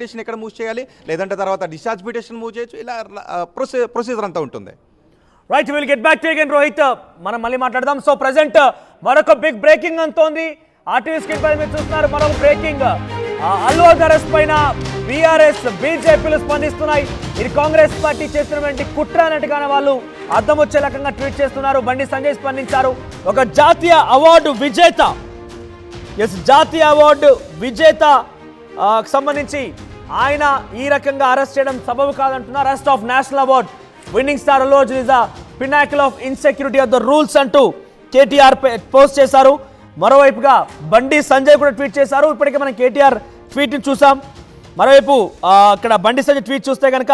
Petition ఎక్కడ move చేయాలి, లేదంటే తర్వాత డిశ్చార్జ్ పిటిషన్ మూవ్ చేయొచ్చు, ఇలా ప్రొసీజర్ అంతా ఉంటుంది. Right, will get back to again Rohit, మనం మళ్ళీ మాట్లాడదాం. సో ప్రెసెంట్ మరొక బిగ్ బ్రేకింగ్ అంతోంది. ఆర్టీవీ స్క్రీన్ పై మీరు చూస్తున్నారు మరొక బ్రేకింగ్. అల్లు అర్జున్ అరెస్ట్ పైన బీఆర్ఎస్ బీజేపీలు స్పందిస్తున్నాయి. ఇది కాంగ్రెస్ పార్టీ చేస్తున్నటువంటి కుట్ర అన్నట్టుగానే వాళ్ళు అర్థం వచ్చే రకంగా ట్వీట్ చేస్తున్నారు. బండి సంజయ్ స్పందించారు. ఒక జాతీయ అవార్డు విజేత, జాతీయ అవార్డు విజేత సంబంధించి ఆయన ఈ రకంగా అరెస్ట్ చేయడం సబబు కాదంటున్నారు. Arrest of national award winning star Allu Arjun is the pinnacle of insecurity of the rules అంటూ కేటీఆర్ పోస్ట్ చేశారు. మరోవైపుగా బండి సంజయ్ కూడా ట్వీట్ చేశారు. ఇప్పటికే మనం కేటీఆర్ ట్వీట్ని చూసాం. మరోవైపు అక్కడ బండి సంజయ్ ట్వీట్ చూస్తే కనుక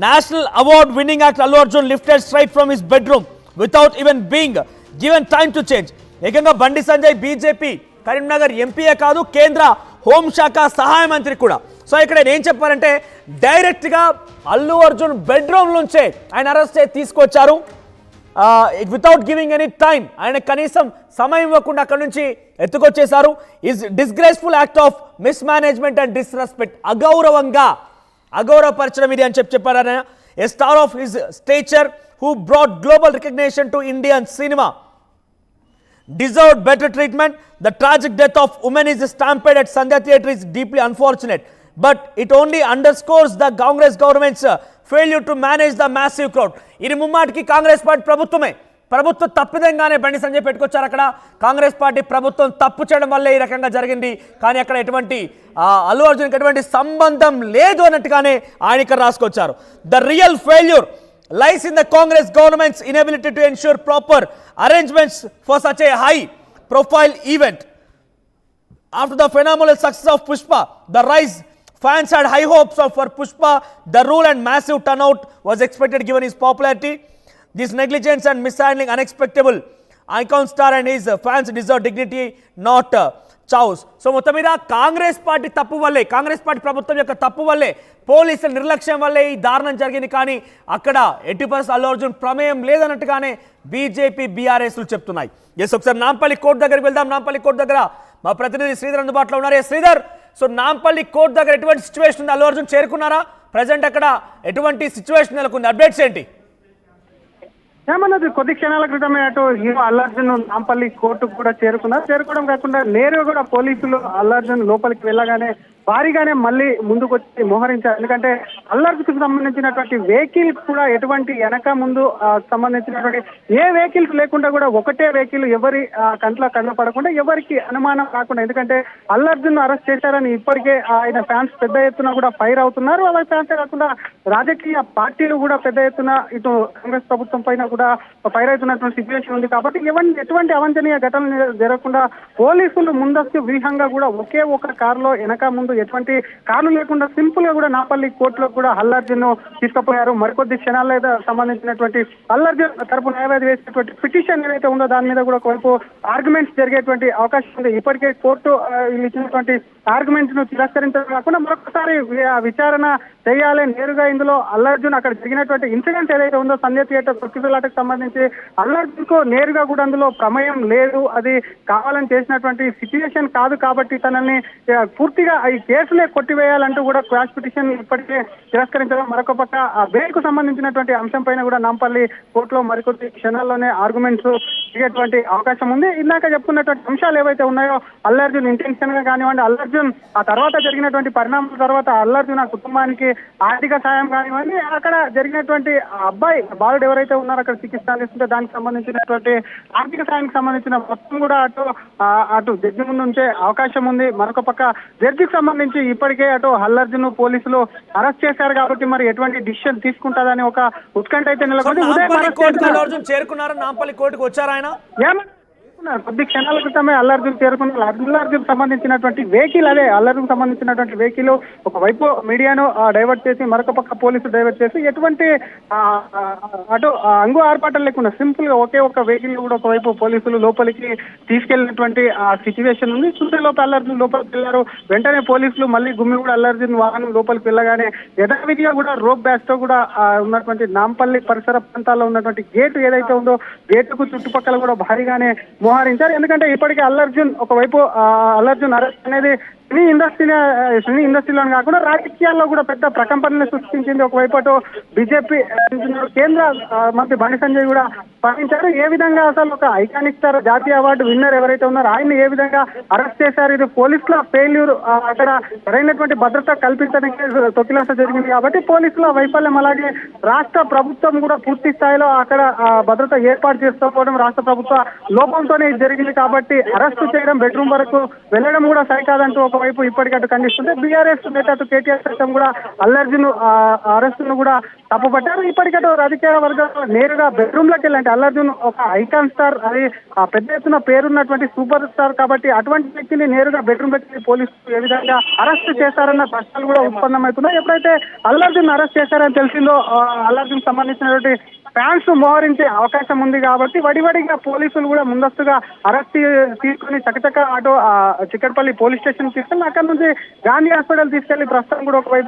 national award winnowing actor Allu Arjun lifted straight from his bedroom without even being given time to change. ఏకంగా బండి సంజయ్ బీజేపీ కరీంనగర్ ఎంపీఏ కాదు, కేంద్ర హోంశాఖ సహాయ మంత్రి కూడా. సో ఇక్కడ ఏం చెప్పారంటే డైరెక్ట్గా అల్లు అర్జున్ బెడ్రూమ్ నుంచే ఆయన అరెస్ట్ చేసి తీసుకొచ్చారు వితౌట్ గివింగ్ ఎనీ టైం. ఆయన కనీసం సమయం ఇవ్వకుండా అక్కడ నుంచి ఎత్తుకొచ్చేశారు. Is disgraceful act of mismanagement and disrespect, అగౌరవపరచడం ఇది అని చెప్పారు ఆయన. A star of his stature who brought global recognition to Indian cinema deserved better treatment. The tragic death of women is stampede at Sandhya Theatre is deeply unfortunate, but it only underscores the Congress government's failure to manage the massive crowd. ఇది ముమ్మాటికి Congress party ప్రభుత్వ తప్పిదంగానే బండి సంజయ్ పెట్టుకొచ్చారు. అక్కడ Congress party ప్రభుత్వం తప్పు చేయడం వల్లే ఈ రకంగా జరిగింది, కానీ అక్కడ ఎటువంటి అల్లు అర్జున్కి ఎటువంటి సంబంధం లేదు అన్నట్టుగానే ఆయన ఇక్కడ రాసుకొచ్చారు. The real failure lies in the Congress government's inability to ensure proper arrangements for such a high profile event. After the phenomenal success of Pushpa, the rise, fans had high hopes for Pushpa. The rule and massive turnout was expected given his popularity. This negligence and mishandling unexpected. Icon star and his fans deserve dignity, not chaos. So మొత్తం మీద Congress party తప్పు వల్లే, Congress party ప్రభుత్వం యొక్క తప్పు వల్లే, పోలీసుల నిర్లక్ష్యం వల్లే ఈ దారుణం జరిగింది. కానీ అక్కడ 80% అల్లు అర్జున్ ప్రమేయం లేదన్నట్టుగానే బీజేపీ బీఆర్ఎస్లు చెప్తున్నాయి. ఒకసారి నాంపల్లి కోర్టు దగ్గరికి వెళ్దాం. నాంపల్లి కోర్టు దగ్గర మా ప్రతినిధి శ్రీధర్ అందుబాటులో ఉన్నారు. శ్రీధర్, సో నాంపల్లి కోర్టు దగ్గర ఎటువంటి సిచ్యువేషన్ ఉంది? అల్లు అర్జున్ చేరుకున్నారా? ప్రజెంట్ అక్కడ ఎటువంటి సిచ్యువేషన్ నెలకొంది? అప్డేట్స్ ఏంటి? ఏమన్నది కొద్ది క్షణాల క్రితమే అటు హీరో అల్లు అర్జున్ నాంపల్లి కోర్టుకు కూడా చేరుకోవడం కాకుండా నేరుగా కూడా పోలీసులు అల్లు అర్జున్ లోపలికి వెళ్ళగానే భారీగానే మళ్ళీ ముందుకు వచ్చి మోహరించారు. ఎందుకంటే అల్లు అర్జున్కి సంబంధించినటువంటి వెహికల్ కూడా ఎటువంటి వెనక ముందు సంబంధించినటువంటి ఏ వెహికల్ లేకుండా కూడా ఒకటే వెహికల్ ఎవరి కంట్లో పడకుండా ఎవరికి అనుమానం కాకుండా, ఎందుకంటే అల్లు అర్జున్ అరెస్ట్ చేశారని ఇప్పటికే ఆయన ఫ్యాన్స్ పెద్ద ఎత్తున కూడా ఫైర్ అవుతున్నారు. అలా ఫ్యాన్సే కాకుండా రాజకీయ పార్టీలు కూడా పెద్ద ఎత్తున ఇటు కాంగ్రెస్ ప్రభుత్వం పైన కూడా ఫైర్ అవుతున్నటువంటి సిచ్యువేషన్ ఉంది. కాబట్టి ఎటువంటి అవాంఛనీయ ఘటనలు జరగకుండా పోలీసులు ముందస్తు వ్యూహంగా కూడా ఒకే ఒక కారులో వెనక ముందు ఎటువంటి కార్లు లేకుండా సింపుల్ గా కూడా నాంపల్లి కోర్టులో కూడా అల్లు అర్జున్ తీసుకుపోయారు. మరికొద్ది క్షణాల్లో సంబంధించినటువంటి అల్లు అర్జున్ తరపు న్యాయవాది వేసినటువంటి పిటిషన్ ఏదైతే ఉందో దాని మీద కూడా ఒకవైపు ఆర్గ్యుమెంట్స్ జరిగేటువంటి అవకాశం ఉంది. ఇప్పటికే కోర్టు ఇచ్చినటువంటి ఆర్గ్యుమెంట్స్ ను తిరస్కరించడం కాకుండా మరొకసారి విచారణ చేయాలి. నేరుగా ఇందులో అల్లు అర్జున్ అక్కడ జరిగినటువంటి ఇన్సిడెంట్ ఏదైతే ఉందో సంధ్య థియేటర్ తొక్కిసలాటకు సంబంధించి అల్లు అర్జున్ కు నేరుగా కూడా అందులో ప్రమేయం లేదు, అది కావాలని చేసినటువంటి సిచ్యువేషన్ కాదు. కాబట్టి తనని పూర్తిగా ఈ కేసులే కొట్టివేయాలంటూ కూడా క్వాష్ పిటిషన్ ఇప్పటికే తిరస్కరించడం. మరొక పక్క బెయిల్ కు సంబంధించినటువంటి అంశం పైన కూడా నాంపల్లి కోర్టులో మరికొద్ది క్షణాల్లోనే ఆర్గ్యుమెంట్స్ దిగేటువంటి అవకాశం ఉంది. ఇందాక చెప్పుకున్నటువంటి అంశాలు ఏవైతే ఉన్నాయో అల్లు అర్జున్ ఇంటెన్షన్ గా కానివ్వండి, అల్లు అర్జున్ ఆ తర్వాత జరిగినటువంటి పరిణామాల తర్వాత అల్లు అర్జున్ ఆ కుటుంబానికి ఆర్థిక సాయం కానివ్వండి, అక్కడ జరిగినటువంటి అబ్బాయి బాలుడు ఎవరైతే ఉన్నారో అక్కడ చికిత్స అందిస్తుంటే దానికి సంబంధించినటువంటి ఆర్థిక సాయానికి సంబంధించిన మొత్తం కూడా అటు జడ్జి ముందు ఉంచే అవకాశం ఉంది. మరొక పక్క జడ్జికి సంబంధించి ఇప్పటికే అటు అల్లు అర్జున్ పోలీసులు అరెస్ట్ చేశారు. కాబట్టి మరి ఎటువంటి డిసిషన్ తీసుకుంటారని ఒక ఉత్కంఠ అయితే నెలకొంది. చేరుకున్నారా? నాంపల్లి కోర్టుకు వచ్చారు ఆయన? కొద్ది క్షణాల క్రితమే అల్లు అర్జున్ చేరుకున్నారు. అల్లు అర్జున్ సంబంధించినటువంటి వెహికల్, అదే అల్లు అర్జున్ సంబంధించినటువంటి వెహికల్ ఒకవైపు మీడియాను డైవర్ట్ చేసి మరొక పక్క పోలీసులు డైవర్ట్ చేసి ఎటువంటి అటు అంగు ఆర్పాటలు లేకుండా సింపుల్ గా ఒకే ఒక వెహికల్ కూడా ఒకవైపు పోలీసులు లోపలికి తీసుకెళ్లినటువంటి సిచ్యువేషన్ ఉంది. చూసేలోపు అల్లు అర్జున్ లోపలికి వెళ్లారు. వెంటనే పోలీసులు మళ్ళీ గుమ్మి కూడా అల్లు అర్జున్ వాహనం లోపలికి వెళ్ళగానే యథావిధిగా కూడా రోప్ బ్యాచ్ తో కూడా ఉన్నటువంటి నాంపల్లి పరిసర ప్రాంతాల్లో ఉన్నటువంటి గేటు ఏదైతే ఉందో గేటుకు చుట్టుపక్కల కూడా భారీగానే మోహరించారు. ఎందుకంటే ఇప్పటికే అల్లు అర్జున్ ఒకవైపు అల్లు అర్జున్ అరెస్ట్ అనేది సినీ ఇండస్ట్రీలోనే కాకుండా రాజకీయాల్లో కూడా పెద్ద ప్రకంపనలు సృష్టించింది. ఒకవైపు అటు బీజేపీ కేంద్ర మంత్రి బండి సంజయ్ కూడా స్పందించారు. ఏ విధంగా అసలు ఒక ఐకానిక్ స్టార్ జాతీయ అవార్డు విన్నర్ ఎవరైతే ఉన్నారో ఆయన్ని ఏ విధంగా అరెస్ట్ చేశారు, ఇది పోలీసుల ఫెయిల్యూర్, అక్కడ సరైనటువంటి భద్రత కల్పించడానికి తొక్కిలాస జరిగింది కాబట్టి పోలీసుల వైఫల్యం, అలాగే రాష్ట్ర ప్రభుత్వం కూడా పూర్తి స్థాయిలో అక్కడ భద్రత ఏర్పాటు చేసుకోకపోవడం రాష్ట్ర ప్రభుత్వ లోపంతోనే ఇది జరిగింది కాబట్టి అరెస్టు చేయడం, బెడ్రూమ్ వరకు వెళ్ళడం కూడా సరికాదంటూ ఒకవైపు ఇప్పటికట్టు ఖండిస్తుంది. బీఆర్ఎస్ నేత అటు కేటీఆర్ సైతం కూడా అల్లర్జున్ అరెస్టును కూడా తప్పుపట్టారు. ఇప్పటికట్టు రాజకీయ వర్గాలు నేరుగా బెడ్రూమ్ లోకి వెళ్ళంటే అల్లర్జున్ ఒక ఐకాన్ స్టార్, అది పెద్ద ఎత్తున పేరున్నటువంటి సూపర్ స్టార్ కాబట్టి అటువంటి వ్యక్తిని నేరుగా బెడ్రూమ్ లోకి పోలీసులు ఏ విధంగా అరెస్ట్ చేశారన్న ప్రశ్నలు కూడా ఉత్పన్నమవుతున్నాయి. ఎప్పుడైతే అల్లర్జున్ అరెస్ట్ చేశారని తెలిసిందో అల్లర్జున్ సంబంధించినటువంటి ఫ్యాన్స్ మోహరించే అవకాశం ఉంది కాబట్టి వడివడిగా పోలీసులు కూడా ముందస్తుగా అరెస్ట్ తీసుకుని చకచక ఆటో చిక్కడపల్లి పోలీస్ స్టేషన్ తీసుకెళ్ళి అక్కడ నుంచి గాంధీ హాస్పిటల్ తీసుకెళ్లి ప్రస్తుతం కూడా ఒకవైపు